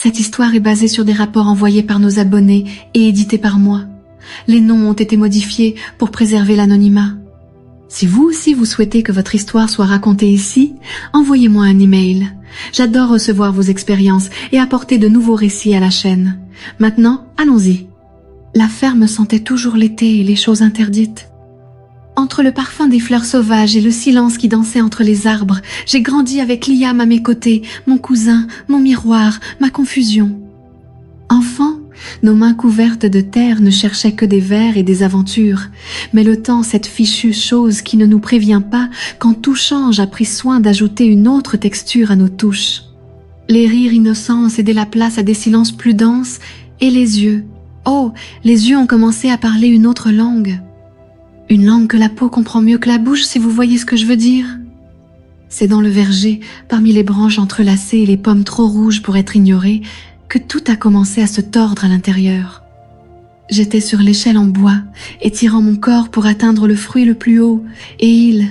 Cette histoire est basée sur des rapports envoyés par nos abonnés et édités par moi. Les noms ont été modifiés pour préserver l'anonymat. Si vous aussi vous souhaitez que votre histoire soit racontée ici, envoyez-moi un email. J'adore recevoir vos expériences et apporter de nouveaux récits à la chaîne. Maintenant, allons-y. La ferme sentait toujours l'été et les choses interdites. Entre le parfum des fleurs sauvages et le silence qui dansait entre les arbres, j'ai grandi avec Liam à mes côtés, mon cousin, mon miroir, ma confusion. Enfant, nos mains couvertes de terre ne cherchaient que des vers et des aventures. Mais le temps, cette fichue chose qui ne nous prévient pas, quand tout change, a pris soin d'ajouter une autre texture à nos touches. Les rires innocents cédaient la place à des silences plus denses, et les yeux. Oh, les yeux ont commencé à parler une autre langue. Une langue que la peau comprend mieux que la bouche, si vous voyez ce que je veux dire. C'est dans le verger, parmi les branches entrelacées et les pommes trop rouges pour être ignorées, que tout a commencé à se tordre à l'intérieur. J'étais sur l'échelle en bois, étirant mon corps pour atteindre le fruit le plus haut, et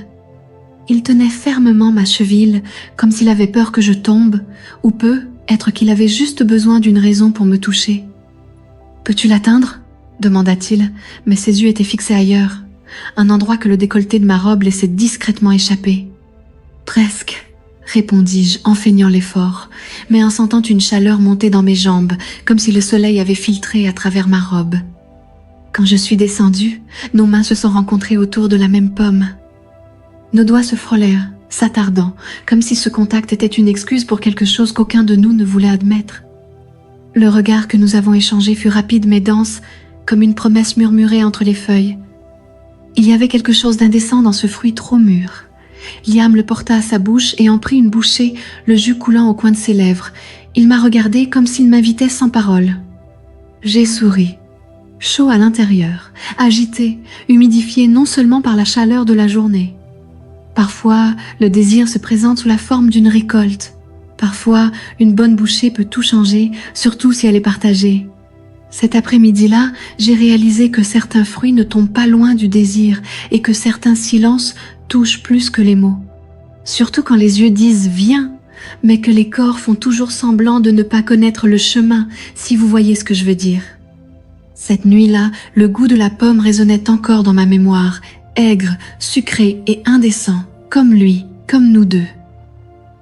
il tenait fermement ma cheville, comme s'il avait peur que je tombe, ou peut-être qu'il avait juste besoin d'une raison pour me toucher. « Peux-tu l'atteindre » demanda-t-il, mais ses yeux étaient fixés ailleurs, un endroit que le décolleté de ma robe laissait discrètement échapper. « Presque » répondis-je en feignant l'effort, mais en sentant une chaleur monter dans mes jambes, comme si le soleil avait filtré à travers ma robe. Quand je suis descendue, nos mains se sont rencontrées autour de la même pomme. Nos doigts se frôlèrent, s'attardant, comme si ce contact était une excuse pour quelque chose qu'aucun de nous ne voulait admettre. Le regard que nous avons échangé fut rapide mais dense, comme une promesse murmurée entre les feuilles. Il y avait quelque chose d'indécent dans ce fruit trop mûr. Liam le porta à sa bouche et en prit une bouchée, le jus coulant au coin de ses lèvres. Il m'a regardé comme s'il m'invitait sans parole. J'ai souri. Chaud à l'intérieur, agité, humidifié non seulement par la chaleur de la journée. Parfois, le désir se présente sous la forme d'une récolte. Parfois, une bonne bouchée peut tout changer, surtout si elle est partagée. Cet après-midi-là, j'ai réalisé que certains fruits ne tombent pas loin du désir et que certains silences touchent plus que les mots. Surtout quand les yeux disent « viens », mais que les corps font toujours semblant de ne pas connaître le chemin, si vous voyez ce que je veux dire. Cette nuit-là, le goût de la pomme résonnait encore dans ma mémoire, aigre, sucré et indécent, comme lui, comme nous deux.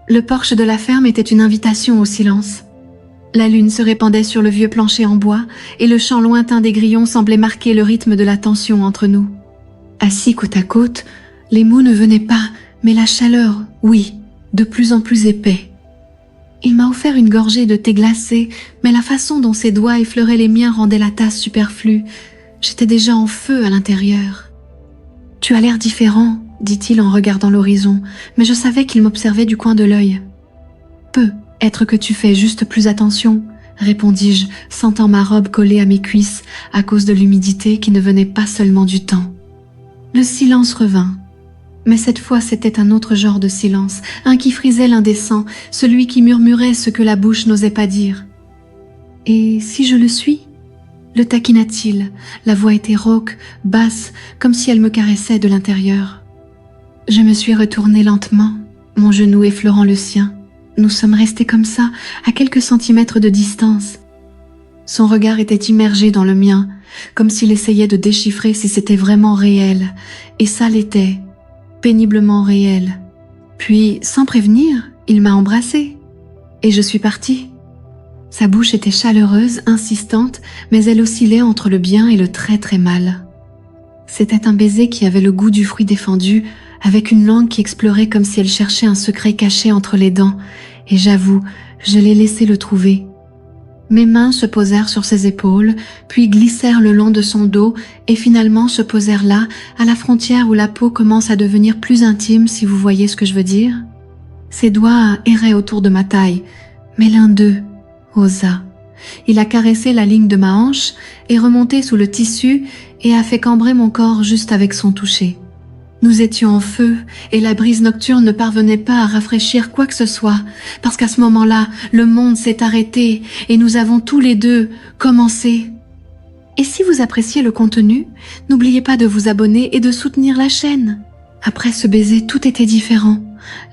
Le porche de la ferme était une invitation au silence. La lune se répandait sur le vieux plancher en bois et le chant lointain des grillons semblait marquer le rythme de la tension entre nous. Assis côte à côte, les mots ne venaient pas, mais la chaleur, oui, de plus en plus épais. Il m'a offert une gorgée de thé glacé, mais la façon dont ses doigts effleuraient les miens rendait la tasse superflue. J'étais déjà en feu à l'intérieur. « Tu as l'air différent », dit-il en regardant l'horizon, mais je savais qu'il m'observait du coin de l'œil. « Peut-être que tu fais juste plus attention », répondis-je, sentant ma robe collée à mes cuisses à cause de l'humidité qui ne venait pas seulement du temps. Le silence revint. Mais cette fois, c'était un autre genre de silence, un qui frisait l'indécent, celui qui murmurait ce que la bouche n'osait pas dire. « Et si je le suis ?» le taquina-t-il. La voix était rauque, basse, comme si elle me caressait de l'intérieur. Je me suis retournée lentement, mon genou effleurant le sien. Nous sommes restés comme ça, à quelques centimètres de distance. Son regard était immergé dans le mien, comme s'il essayait de déchiffrer si c'était vraiment réel, et ça l'était. Péniblement réel. Puis, sans prévenir, il m'a embrassée. Et je suis partie. Sa bouche était chaleureuse, insistante, mais elle oscillait entre le bien et le très très mal. C'était un baiser qui avait le goût du fruit défendu, avec une langue qui explorait comme si elle cherchait un secret caché entre les dents, et j'avoue, je l'ai laissé le trouver. Mes mains se posèrent sur ses épaules, puis glissèrent le long de son dos et finalement se posèrent là, à la frontière où la peau commence à devenir plus intime, si vous voyez ce que je veux dire. Ses doigts erraient autour de ma taille, mais l'un d'eux osa. Il a caressé la ligne de ma hanche, est remonté sous le tissu et a fait cambrer mon corps juste avec son toucher. Nous étions en feu et la brise nocturne ne parvenait pas à rafraîchir quoi que ce soit, parce qu'à ce moment-là, le monde s'est arrêté et nous avons tous les deux commencé. Et si vous appréciez le contenu, n'oubliez pas de vous abonner et de soutenir la chaîne. Après ce baiser, tout était différent.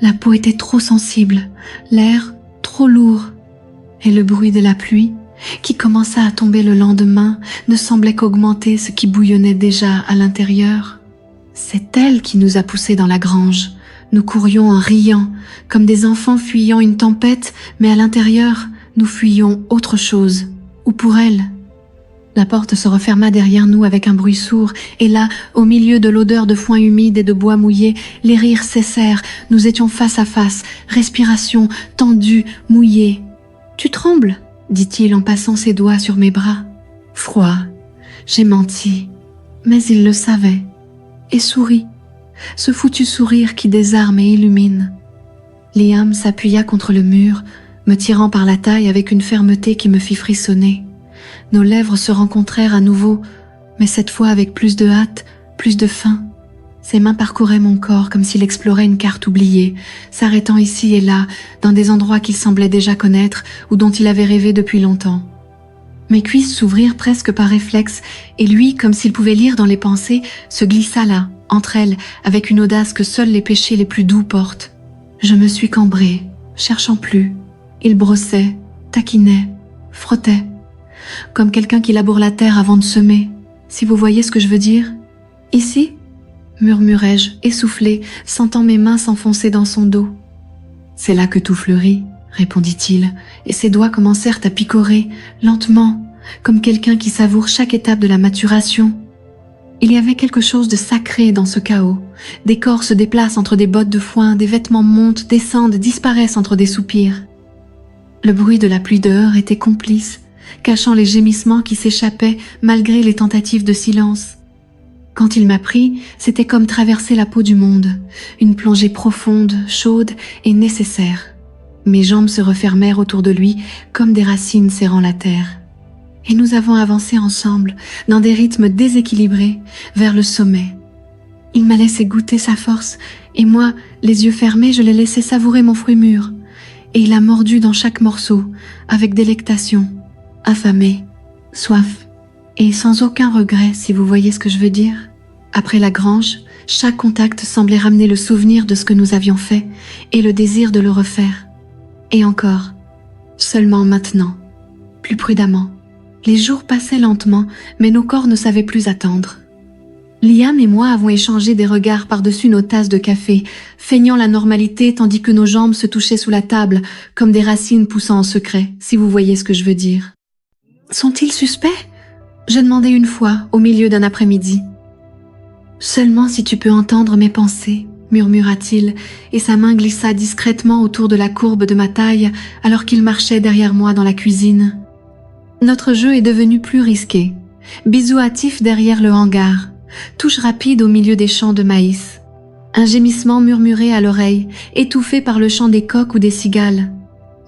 La peau était trop sensible, l'air trop lourd. Et le bruit de la pluie, qui commença à tomber le lendemain, ne semblait qu'augmenter ce qui bouillonnait déjà à l'intérieur. C'est elle qui nous a poussés dans la grange. Nous courions en riant, comme des enfants fuyant une tempête, mais à l'intérieur, nous fuyions autre chose. Ou pour elle. La porte se referma derrière nous avec un bruit sourd, et là, au milieu de l'odeur de foin humide et de bois mouillé, les rires cessèrent. Nous étions face à face, respiration tendue, mouillée. « Tu trembles ?» dit-il en passant ses doigts sur mes bras. Froid. J'ai menti. Mais il le savait. Et sourit. Ce foutu sourire qui désarme et illumine. Liam s'appuya contre le mur, me tirant par la taille avec une fermeté qui me fit frissonner. Nos lèvres se rencontrèrent à nouveau, mais cette fois avec plus de hâte, plus de faim. Ses mains parcouraient mon corps comme s'il explorait une carte oubliée, s'arrêtant ici et là, dans des endroits qu'il semblait déjà connaître ou dont il avait rêvé depuis longtemps. Mes cuisses s'ouvrirent presque par réflexe, et lui, comme s'il pouvait lire dans les pensées, se glissa là, entre elles, avec une audace que seuls les péchés les plus doux portent. Je me suis cambrée, cherchant plus. Il brossait, taquinait, frottait, comme quelqu'un qui laboure la terre avant de semer, si vous voyez ce que je veux dire. Ici, murmurai-je, essoufflée, sentant mes mains s'enfoncer dans son dos. C'est là que tout fleurit, répondit-il, et ses doigts commencèrent à picorer, lentement, comme quelqu'un qui savoure chaque étape de la maturation. Il y avait quelque chose de sacré dans ce chaos. Des corps se déplacent entre des bottes de foin, des vêtements montent, descendent, disparaissent entre des soupirs. Le bruit de la pluie dehors était complice, cachant les gémissements qui s'échappaient malgré les tentatives de silence. Quand il m'a pris, c'était comme traverser la peau du monde, une plongée profonde, chaude et nécessaire. Mes jambes se refermèrent autour de lui comme des racines serrant la terre. Et nous avons avancé ensemble, dans des rythmes déséquilibrés, vers le sommet. Il m'a laissé goûter sa force, et moi, les yeux fermés, je l'ai laissé savourer mon fruit mûr. Et il a mordu dans chaque morceau, avec délectation, affamé, soif, et sans aucun regret, si vous voyez ce que je veux dire. Après la grange, chaque contact semblait ramener le souvenir de ce que nous avions fait, et le désir de le refaire. Et encore, seulement maintenant, plus prudemment. Les jours passaient lentement, mais nos corps ne savaient plus attendre. Liam et moi avons échangé des regards par-dessus nos tasses de café, feignant la normalité tandis que nos jambes se touchaient sous la table, comme des racines poussant en secret, si vous voyez ce que je veux dire. Sont-ils suspects ? Je demandai une fois, au milieu d'un après-midi. Seulement si tu peux entendre mes pensées, murmura-t-il, et sa main glissa discrètement autour de la courbe de ma taille alors qu'il marchait derrière moi dans la cuisine. Notre jeu est devenu plus risqué. Bisous hâtifs derrière le hangar. Touche rapide au milieu des champs de maïs. Un gémissement murmuré à l'oreille, étouffé par le chant des coqs ou des cigales.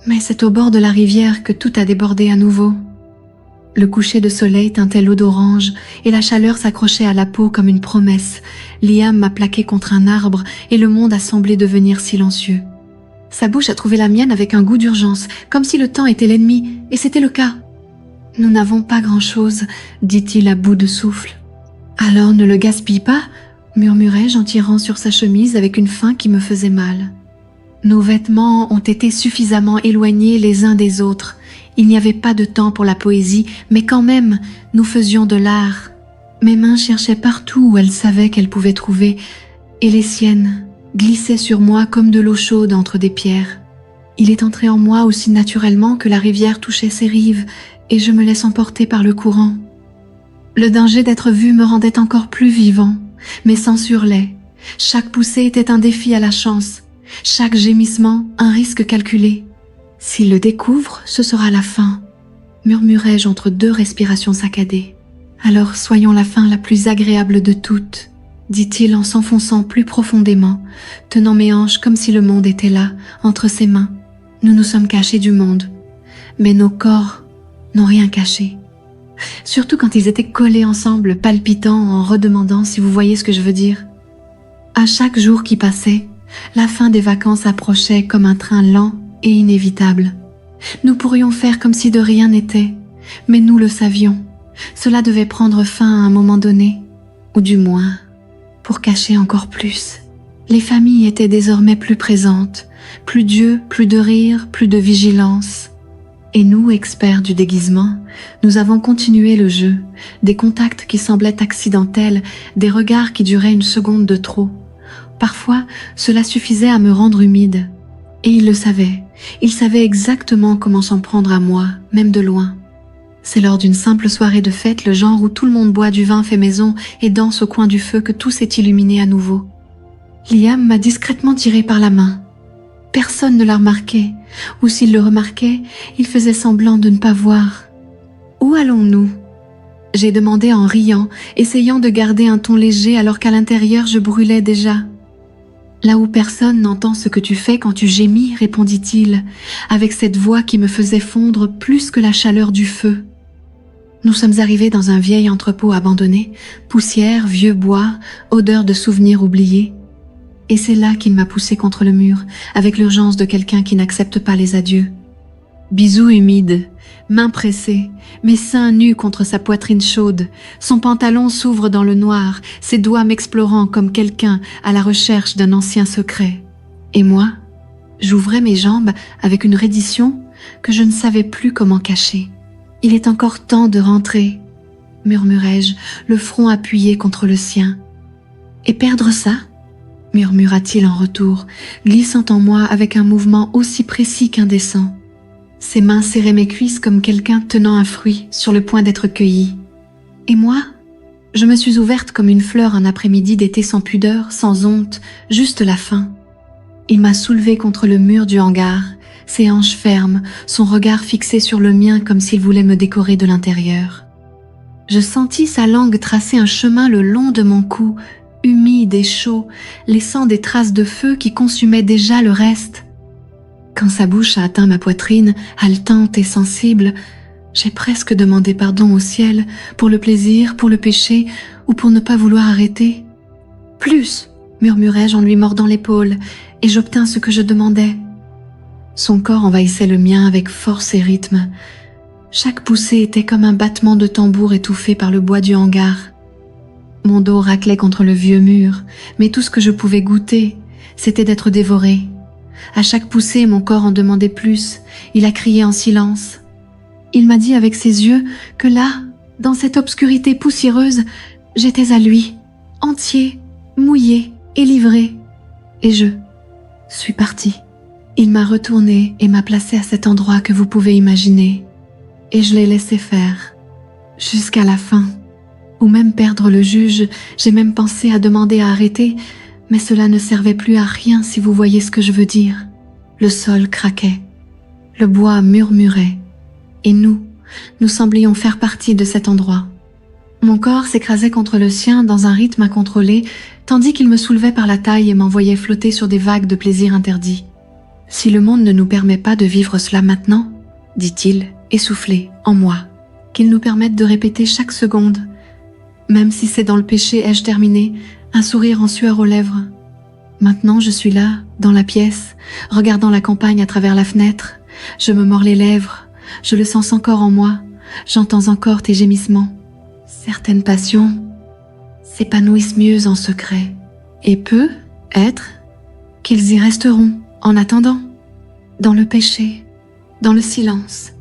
Mais c'est au bord de la rivière que tout a débordé à nouveau. Le coucher de soleil teintait l'eau d'orange et la chaleur s'accrochait à la peau comme une promesse. Liam m'a plaqué contre un arbre et le monde a semblé devenir silencieux. Sa bouche a trouvé la mienne avec un goût d'urgence, comme si le temps était l'ennemi, et c'était le cas. « Nous n'avons pas grand-chose, » dit-il à bout de souffle. « Alors ne le gaspille pas, » murmurai-je en tirant sur sa chemise avec une faim qui me faisait mal. Nos vêtements ont été suffisamment éloignés les uns des autres. Il n'y avait pas de temps pour la poésie, mais quand même, nous faisions de l'art. Mes mains cherchaient partout où elles savaient qu'elles pouvaient trouver, et les siennes glissaient sur moi comme de l'eau chaude entre des pierres. Il est entré en moi aussi naturellement que la rivière touchait ses rives, et je me laisse emporter par le courant. Le danger d'être vu me rendait encore plus vivant, mais sans surlait. Chaque poussée était un défi à la chance, chaque gémissement un risque calculé. S'il le découvre, ce sera la fin, murmurai-je entre deux respirations saccadées. Alors soyons la fin la plus agréable de toutes, dit-il en s'enfonçant plus profondément, tenant mes hanches comme si le monde était là, entre ses mains. Nous nous sommes cachés du monde, mais nos corps n'ont rien caché. Surtout quand ils étaient collés ensemble, palpitants, en redemandant si vous voyez ce que je veux dire. À chaque jour qui passait, la fin des vacances approchait comme un train lent et inévitable. Nous pourrions faire comme si de rien n'était, mais nous le savions. Cela devait prendre fin à un moment donné, ou du moins, pour cacher encore plus. Les familles étaient désormais plus présentes, plus d'yeux, plus de rire, plus de vigilance. Et nous, experts du déguisement, nous avons continué le jeu, des contacts qui semblaient accidentels, des regards qui duraient une seconde de trop. Parfois, cela suffisait à me rendre humide. Et il le savait exactement comment s'en prendre à moi, même de loin. C'est lors d'une simple soirée de fête, le genre où tout le monde boit du vin fait maison et danse au coin du feu, que tout s'est illuminé à nouveau. Liam m'a discrètement tiré par la main. Personne ne l'a remarqué, ou s'il le remarquait, il faisait semblant de ne pas voir. « Où allons-nous » j'ai demandé en riant, essayant de garder un ton léger alors qu'à l'intérieur je brûlais déjà. « Là où personne n'entend ce que tu fais quand tu gémis, répondit-il, avec cette voix qui me faisait fondre plus que la chaleur du feu. Nous sommes arrivés dans un vieil entrepôt abandonné, poussière, vieux bois, odeur de souvenirs oubliés. Et c'est là qu'il m'a poussé contre le mur, avec l'urgence de quelqu'un qui n'accepte pas les adieux. Bisous humides, mains pressées, mes seins nus contre sa poitrine chaude, son pantalon s'ouvre dans le noir, ses doigts m'explorant comme quelqu'un à la recherche d'un ancien secret. Et moi, j'ouvrais mes jambes avec une reddition que je ne savais plus comment cacher. « Il est encore temps de rentrer », murmurai-je, le front appuyé contre le sien. « Et perdre ça ?» murmura-t-il en retour, glissant en moi avec un mouvement aussi précis qu'indécent. Ses mains serraient mes cuisses comme quelqu'un tenant un fruit sur le point d'être cueilli. Et moi, je me suis ouverte comme une fleur un après-midi d'été sans pudeur, sans honte, juste la faim. Il m'a soulevée contre le mur du hangar, ses hanches fermes, son regard fixé sur le mien comme s'il voulait me décorer de l'intérieur. Je sentis sa langue tracer un chemin le long de mon cou, humide et chaud, laissant des traces de feu qui consumaient déjà le reste. Quand sa bouche a atteint ma poitrine, haletante et sensible, j'ai presque demandé pardon au ciel pour le plaisir, pour le péché ou pour ne pas vouloir arrêter. « Plus !» murmurai-je en lui mordant l'épaule, et j'obtins ce que je demandais. Son corps envahissait le mien avec force et rythme. Chaque poussée était comme un battement de tambour étouffé par le bois du hangar. Mon dos raclait contre le vieux mur, mais tout ce que je pouvais goûter, c'était d'être dévoré. À chaque poussée, mon corps en demandait plus. Il a crié en silence. Il m'a dit avec ses yeux que là, dans cette obscurité poussiéreuse, j'étais à lui, entier, mouillé et livré. Et je suis partie. Il m'a retourné et m'a placé à cet endroit que vous pouvez imaginer. Et je l'ai laissé faire, jusqu'à la fin. Ou même perdre le juge, j'ai même pensé à demander à arrêter, mais cela ne servait plus à rien si vous voyez ce que je veux dire. Le sol craquait, le bois murmurait, et nous semblions faire partie de cet endroit. Mon corps s'écrasait contre le sien dans un rythme incontrôlé, tandis qu'il me soulevait par la taille et m'envoyait flotter sur des vagues de plaisir interdit. « Si le monde ne nous permet pas de vivre cela maintenant, dit-il, essoufflé, en moi, qu'il nous permette de répéter chaque seconde. Même si c'est dans le péché, ai-je terminé, un sourire en sueur aux lèvres. Maintenant je suis là, dans la pièce, regardant la campagne à travers la fenêtre. Je me mords les lèvres, je le sens encore en moi, j'entends encore tes gémissements. Certaines passions s'épanouissent mieux en secret, et peut-être qu'ils y resteront en attendant, dans le péché, dans le silence,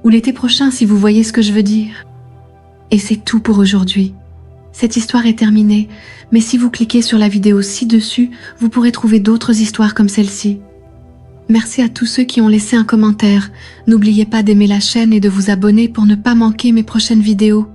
ou l'été prochain si vous voyez ce que je veux dire. Et c'est tout pour aujourd'hui. Cette histoire est terminée, mais si vous cliquez sur la vidéo ci-dessus, vous pourrez trouver d'autres histoires comme celle-ci. Merci à tous ceux qui ont laissé un commentaire. N'oubliez pas d'aimer la chaîne et de vous abonner pour ne pas manquer mes prochaines vidéos.